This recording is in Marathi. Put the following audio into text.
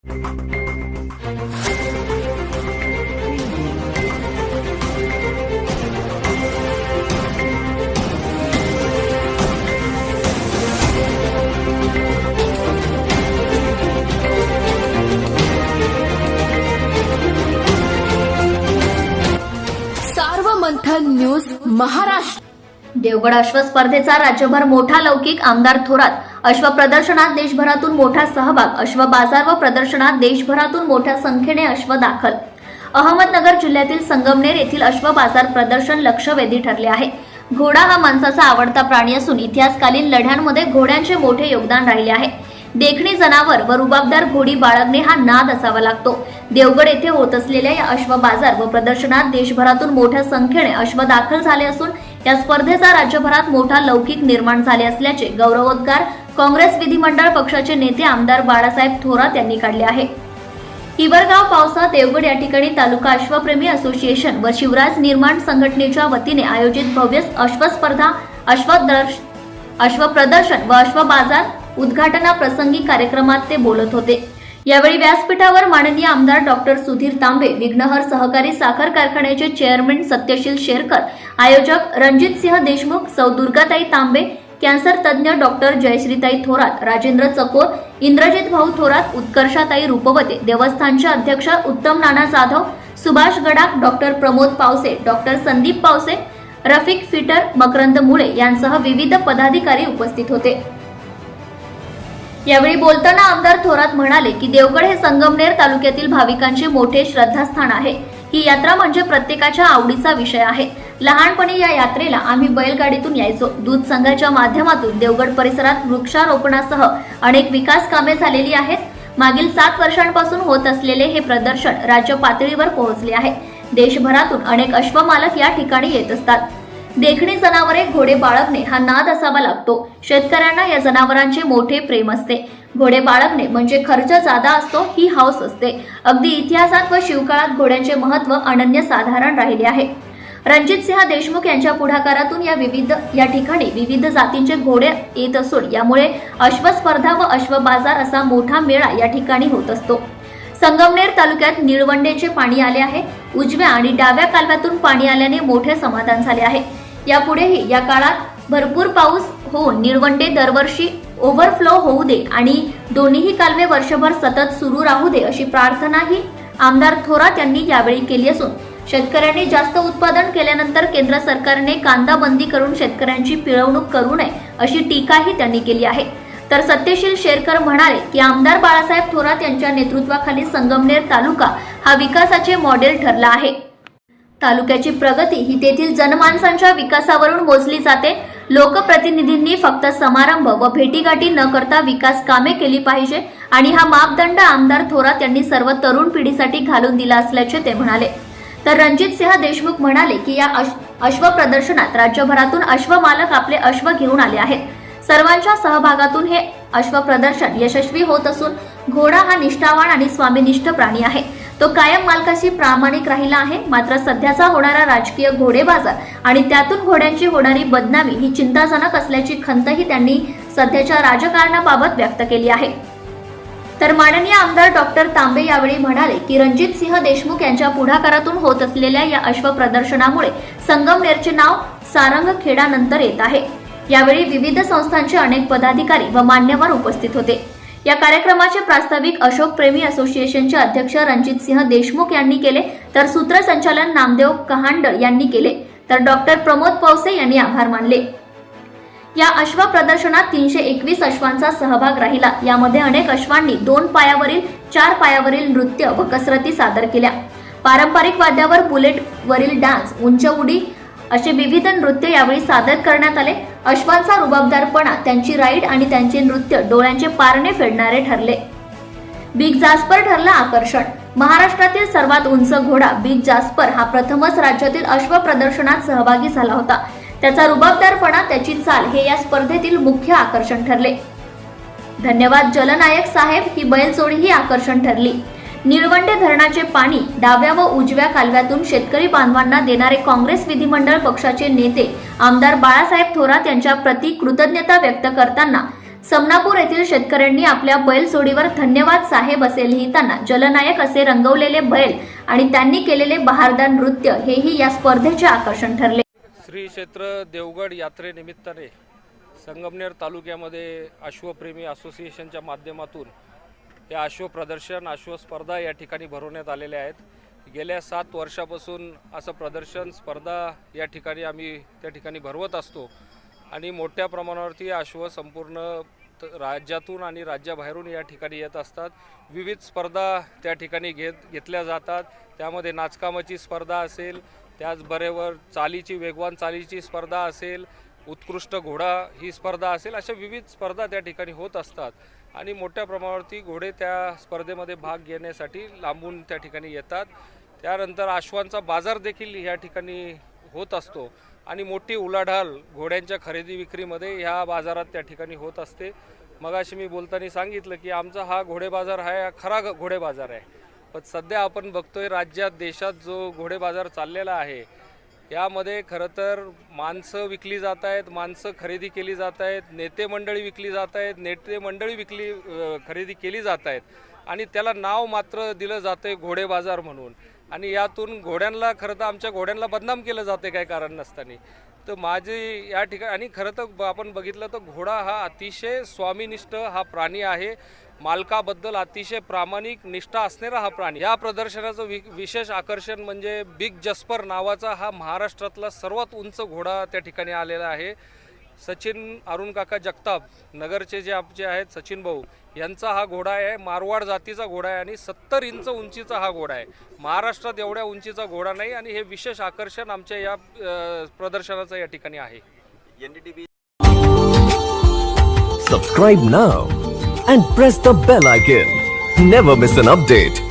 सार्वमंथन न्यूज महाराष्ट्र. देवगड अश्व स्पर्धेचा राज्यभर मोठा लौकिक. आमदार थोरात. अश्व प्रदर्शनात देशभरातून मोठा सहभाग. अश्व बाजार व प्रदर्शनात देशभरातून मोठ्या संख्येने अश्व दाखल. अहमदनगर जिल्ह्यातील संगमनेर येथील अश्व बाजार प्रदर्शन लक्षवेधी ठरले आहे. घोडा हा माणसाचा आवडता प्राणी असून इतिहासकालीन लढ्यांमध्ये घोड्यांचे मोठे योगदान राहिले आहे. देखणी जनावर व रुबाबदार घोडी बाळगणे हा नाद असावा लागतो. देवगड येथे होत असलेल्या या अश्व बाजार व प्रदर्शनात देशभरातून मोठ्या संख्येने अश्व दाखल झाले असून या स्पर्धेचा राज्यभरात मोठा लौकिक निर्माण झाले असल्याचे गौरवोद्गार काँग्रेस विधिमंडळ पक्षाचे नेते आमदार बाळासाहेब थोरात यांनी काढले आहे. हिवरगाव पावसा देवगड या ठिकाणी तालुका अश्वप्रेमी असोसिएशन व शिवराज निर्माण संघटनेच्या वतीने आयोजित भव्य अश्व स्पर्धा, अश्व प्रदर्शन व अश्व बाजार उद्घाटनाप्रसंगी कार्यक्रमात ते बोलत होते. यावेळी व्यासपीठावर माननीय आमदार डॉक्टर सुधीर तांबे, विघ्नहर सहकारी साखर कारखान्याचे चेअरमन सत्यशील शेरकर, आयोजक रणजितसिंह देशमुख, सौ दुर्गाताई तांबे, कॅन्सर तज्ञ डॉक्टर जयश्रीताई थोरात, राजेंद्र चकोर, इंद्रजित भाऊ थोरात, उत्कर्षाताई रूपवते, देवस्थानचे अध्यक्ष उत्तम नाना जाधव, सुभाष गडाख, डॉक्टर प्रमोद पावसे, डॉक्टर संदीप पावसे, रफिक फिटर, मकरंद मुळे यांसह विविध पदाधिकारी उपस्थित होते. यावेळी बोलताना आमदार थोरात म्हणाले की देवगड हे संगमनेर तालुक्यातील भाविकांचे मोठे श्रद्धास्थान आहे. ही यात्रा म्हणजे प्रत्येकाच्या आवडीचा विषय आहे. लहानपणी या यात्रेला आम्ही बैलगाडीतून यायचो. दूध संघाच्या माध्यमातून देवगड परिसरात वृक्षारोपणासह अनेक विकास कामे झालेली आहेत. मागील 7 वर्षांपासून होत असलेले हे प्रदर्शन राज्य पातळीवर पोहोचले आहे. देशभरातून अनेक अश्वमालक या ठिकाणी येत असतात. देखणी जनावरे घोडे बाळगणे हा नाद असावा लागतो. शेतकऱ्यांना या जनावरांचे मोठे प्रेम असते. घोडे बाळगणे म्हणजे खर्च जादा असतो, ही हौस असते. अगदी इतिहासात व शिवकाळात घोड्यांचे महत्त्व अनन्यसाधारण राहिले आहे. रणजितसिंह देशमुख यांच्या पुढाकारातून या ठिकाणी विविध जातींचे घोडे येत असून यामुळे अश्व स्पर्धा व अश्व बाजार असा मोठा मेळा या ठिकाणी होत असतो. संगमनेर तालुक्यात निळवंडेचे पाणी आले आहे. उजव्या आणि डाव्या कालव्यातून पाणी आल्याने मोठे समाधान झाले आहे. यापुढेही या काळात भरपूर पाऊस होऊन निळवंडे दरवर्षी ओव्हरफ्लो होऊ दे आणि दोन्हीही कालवे वर्षभर सतत सुरू राहू दे अशी प्रार्थनाही आमदार थोरात यांनी यावेळी केली असून शेतकऱ्यांनी जास्त उत्पादन केल्यानंतर केंद्र सरकारने कांदा बंदी करून शेतकऱ्यांची पिळवणूक करू नये अशी टीकाही त्यांनी केली आहे. तर सत्यशील शेरकर म्हणाले की आमदार बाळासाहेब थोरात यांच्या नेतृत्वाखाली संगमनेर तालुका हा विकासाचे मॉडेल ठरला आहे. तालुक्याची प्रगती ही तेथील जनमानसांच्या विकासावरून मोजली जाते. लोकप्रतिनिधींनी फक्त समारंभ व भेटीगाठी न करता विकास कामे केली पाहिजे आणि हा मापदंड आमदार थोरात यांनी सर्व तरुण पिढीसाठी घालून दिला असल्याचे ते म्हणाले. तर रणजितसिंह देशमुख म्हणाले की या अश्व प्रदर्शनात राज्यभरातून अश्वमालक आपले अश्व घेऊन आले आहेत. सर्वांच्या सहभागातून हे अश्व प्रदर्शन यशस्वी होत असून घोडा हा निष्ठावान आणि स्वामीनिष्ठ प्राणी आहे. तो कायम मालकाशी प्रामाणिक राहिला आहे. मात्र सध्याचा होणारा राजकीय घोडे बाजार आणि त्यातून घोड्यांची होणारी बदनामी ही चिंताजनक असल्याची खंतही त्यांनी सध्याच्या राजकारणाबाबत व्यक्त केली आहे. तर माननीय आमदार डॉक्टर तांबे यावेळी म्हणाले की रणजितसिंह देशमुख यांच्या पुढाकारातून होत असलेल्या या अश्व प्रदर्शनामुळे संगमनेरचे नाव सारंगखेडानंतर येत आहे. यावेळी विविध संस्थांचे अनेक पदाधिकारी व मान्यवर उपस्थित होते. या कार्यक्रमाचे प्रास्ताविक अशोक प्रेमी असोसिएशनचे अध्यक्ष रणजितसिंह देशमुख यांनी केले, तर सूत्रसंचालन नामदेव कहांडळ यांनी केले, तर डॉक्टर प्रमोद पावसे यांनी आभार मानले. या अश्व प्रदर्शनात 321 अश्वांचा सहभाग राहिला. यामध्ये अनेक अश्वांनी 2 पायावरील 4 पायावरील नृत्य व कसरती सादर केल्या. पारंपरिक वाद्यावर बुलेटवरील डान्स, उंच उडी असे विविध नृत्य यावेळी सादर करण्यात आले. अश्वांचा रुबाबदारपणा, त्यांची राईड आणि त्यांचे नृत्य डोळ्यांचे पारणे फेडणारे ठरले. बिग जास्पर ठरला आकर्षण. महाराष्ट्रातील सर्वात उंच घोडा बिग जास्पर हा प्रथमच राज्यातील अश्व प्रदर्शनात सहभागी झाला होता. त्याचा रुबाबदारपणा, त्याची चाल हे या स्पर्धेतील मुख्य आकर्षण ठरले. धन्यवाद जलनायक साहेब ही बैलजोडी आकर्षण ठरली. निळवंडे धरणाचे पाणी डाव्या व उजव्या कालव्यातून शेतकरी बांधवांना देणारे काँग्रेस विधिमंडळ पक्षाचे नेते आमदार बाळासाहेब थोरात यांच्या प्रति कृतज्ञता व्यक्त करताना समनापूर येथील शेतकऱ्यांनी आपल्या बैलजोडीवर धन्यवाद साहेब असे लिहिताना जलनायक असे रंगवलेले बैल आणि त्यांनी केलेले बहारदार नृत्य हेही या स्पर्धेचे आकर्षण ठरले। श्री क्षेत्र देवगड यात्रेनिमित्ताने संगमनेर तालुक्यामध्ये अश्वप्रेमी असोसिएशनच्या माध्यमातून या अश्व प्रदर्शन अश्व स्पर्धा या ठिकाणी भरवण्यात आलेल्या आहेत। गेल्या 7 वर्षापासून असं प्रदर्शन स्पर्धा या ठिकाणी आम्ही त्या ठिकाणी भरवत असतो आणि मोठ्या प्रमाणावरती अश्व संपूर्ण राज्यातून आणि राज्याबाहेरून या ठिकाणी येत असतात। विविध स्पर्धा त्या ठिकाणी घेतल्या जातात। त्यामध्ये नाचकामाची स्पर्धा असेल, त्याचबरोबर चालीची वेगवान चालीची स्पर्धा असेल, उत्कृष्ट घोडा ही स्पर्धा असेल, अशा विविध स्पर्धा त्या ठिकाणी होत असतात आणि मोठ्या प्रमाणावरती घोडे त्या स्पर्धेमध्ये भाग घेण्यासाठी लांबून त्या ठिकाणी येतात। त्यानंतर अश्वांचा बाजार देखील या ठिकाणी होत असतो आणि मोठी उलाढाल घोड्यांच्या खरेदी विक्रीमध्ये ह्या बाजारात त्या ठिकाणी होत असते। मगाशी मी बोलताना सांगितलं की आमचा हा घोडे बाजार हा खरा घोडे बाजार आहे, पण सध्या आपण बघतोय राज्यात देशात जो घोडे बाजार चाललेला आहे यामध्ये खरं तर माणसं विकली जात आहेत, माणसं खरेदी केली जात आहेत, नेते मंडळी विकली जात आहेत, नेते मंडळी खरेदी केली जात आहेत आणि त्याला नाव मात्र दिलं जातं घोडे बाजार म्हणून आणि यातून घोड्यांना खरं तर आमच्या घोड्यांना बदनाम केलं जाते काय कारण नसताना। तर माझी या ठिकाणी आणि खरं तर आपण बघितलं तर घोडा हा अतिशय स्वामीनिष्ठ हा प्राणी आहे, मालकाबद्दल अतिशय प्रामाणिक निष्ठा असणारा हा प्राणी। या प्रदर्शनाचं विशेष आकर्षण म्हणजे बिग जस्पर नावाचा हा महाराष्ट्रातला सर्वात उंच घोडा त्या ठिकाणी आलेला आहे। सचिन अरुण काका जगताप नगरचे जे आमचे आहेत सचिन भाऊ यांचा हा घोडा आहे, मारवाड जातीचा घोडा आहे आणि 70 इंच उंचीचा हा घोडा आहे। महाराष्ट्रात एवढ्या उंचीचा घोडा नाही आणि हे विशेष आकर्षण आमच्या या प्रदर्शनाचं या ठिकाणी आहे। Subscribe now and press the bell icon. Never miss an update.